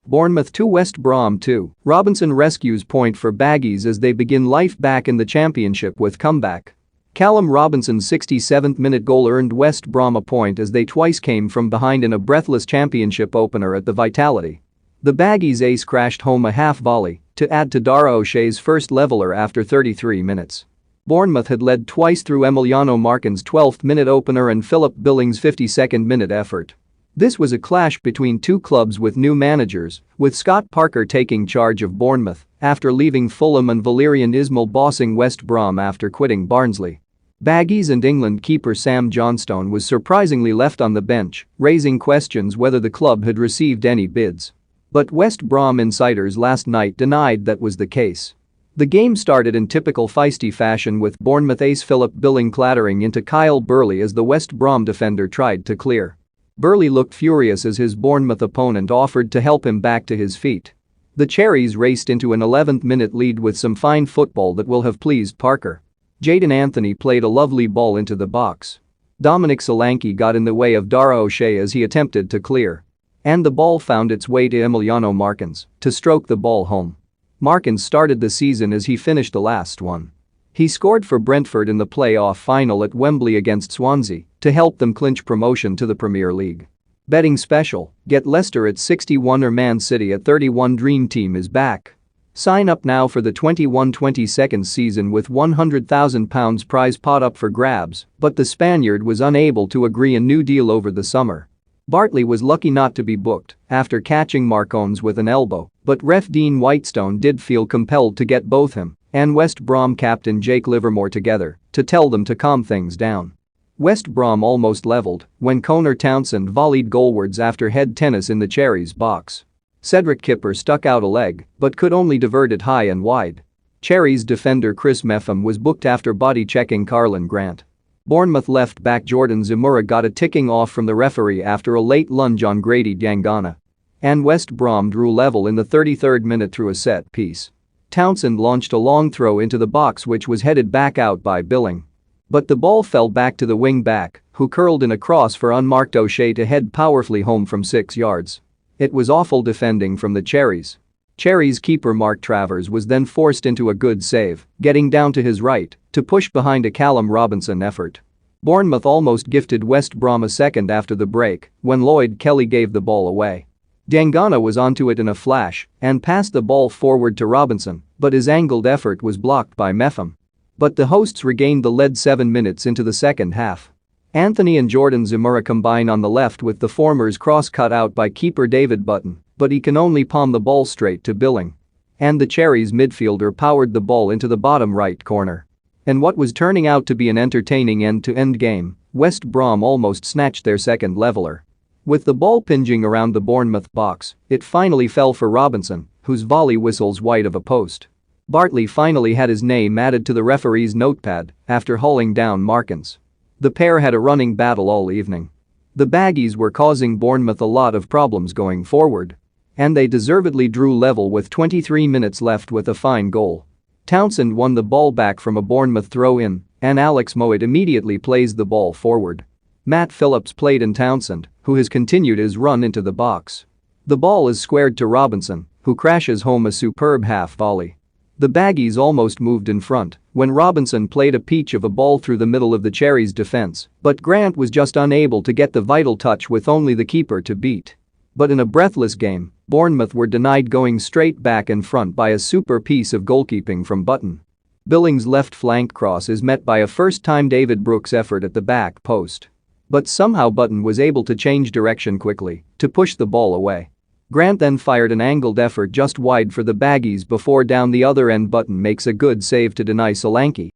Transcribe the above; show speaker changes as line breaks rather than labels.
Bournemouth 2 West Brom 2. Robinson rescues point for Baggies as they begin life back in the championship with comeback. Callum Robinson's 67th minute goal earned West Brom a point as they twice came from behind in a breathless championship opener at the Vitality. The Baggies ace crashed home a half volley to add to Dara O'Shea's first leveller after 33 minutes. Bournemouth had led twice through Emiliano Marcon's 12th minute opener and Philip Billings' 52nd minute effort. This was a clash between two clubs with new managers, with Scott Parker taking charge of Bournemouth after leaving Fulham and Valérien Ismaël bossing West Brom after quitting Barnsley. Baggies and England keeper Sam Johnstone was surprisingly left on the bench, raising questions whether the club had received any bids. But West Brom insiders last night denied that was the case. The game started in typical feisty fashion with Bournemouth ace Philip Billing clattering into Kyle Burley as the West Brom defender tried to clear. Burley looked furious as his Bournemouth opponent offered to help him back to his feet. The Cherries raced into an 11th minute lead with some fine football that will have pleased Parker. Jadon Anthony played a lovely ball into the box. Dominic Solanke got in the way of Dara O'Shea as he attempted to clear. And the ball found its way to Emiliano Marcon's to stroke the ball home. Marcons started the season as he finished the last one. He scored for Brentford in the playoff final at Wembley against Swansea to help them clinch promotion to the Premier League. Betting special, get Leicester at 61 or Man City at 31. Dream Team is back. Sign up now for the 21-22 season with £100,000 prize pot up for grabs, but the Spaniard was unable to agree a new deal over the summer. Bartley was lucky not to be booked after catching Marcones with an elbow, but ref Dean Whitestone did feel compelled to get both him and West Brom captain Jake Livermore together to tell them to calm things down. West Brom almost leveled when Conor Townsend volleyed goalwards after head tennis in the Cherries' box. Cedric Kipper stuck out a leg but could only divert it high and wide. Cherries defender Chris Meffam was booked after body-checking Carlin Grant. Bournemouth left-back Jordan Zamora got a ticking off from the referee after a late lunge on Grady Diangana. And West Brom drew level in the 33rd minute through a set piece. Townsend launched a long throw into the box which was headed back out by Billing. But the ball fell back to the wing-back, who curled in a cross for unmarked O'Shea to head powerfully home from 6 yards. It was awful defending from the Cherries. Cherries keeper Mark Travers was then forced into a good save, getting down to his right to push behind a Callum Robinson effort. Bournemouth almost gifted West Brom a second after the break when Lloyd Kelly gave the ball away. Diangana was onto it in a flash and passed the ball forward to Robinson, but his angled effort was blocked by Meffam. But the hosts regained the lead 7 minutes into the second half. Anthony and Jordan Zamora combine on the left with the former's cross cut out by keeper David Button, but he can only palm the ball straight to Billing. And the Cherries midfielder powered the ball into the bottom right corner. In what was turning out to be an entertaining end-to-end game, West Brom almost snatched their second leveller. With the ball pinging around the Bournemouth box, it finally fell for Robinson, whose volley whistles wide of a post. Bartley finally had his name added to the referee's notepad after hauling down Marcons. The pair had a running battle all evening. The Baggies were causing Bournemouth a lot of problems going forward. And they deservedly drew level with 23 minutes left with a fine goal. Townsend won the ball back from a Bournemouth throw-in, and Alex Mowat immediately plays the ball forward. Matt Phillips played in Townsend, who has continued his run into the box. The ball is squared to Robinson, who crashes home a superb half volley. The Baggies almost moved in front when Robinson played a peach of a ball through the middle of the Cherries' defense, but Grant was just unable to get the vital touch with only the keeper to beat. But in a breathless game, Bournemouth were denied going straight back in front by a super piece of goalkeeping from Button. Billings' left flank cross is met by a first-time David Brooks effort at the back post. But somehow Button was able to change direction quickly to push the ball away. Grant then fired an angled effort just wide for the Baggies before down the other end Button makes a good save to deny Solanke.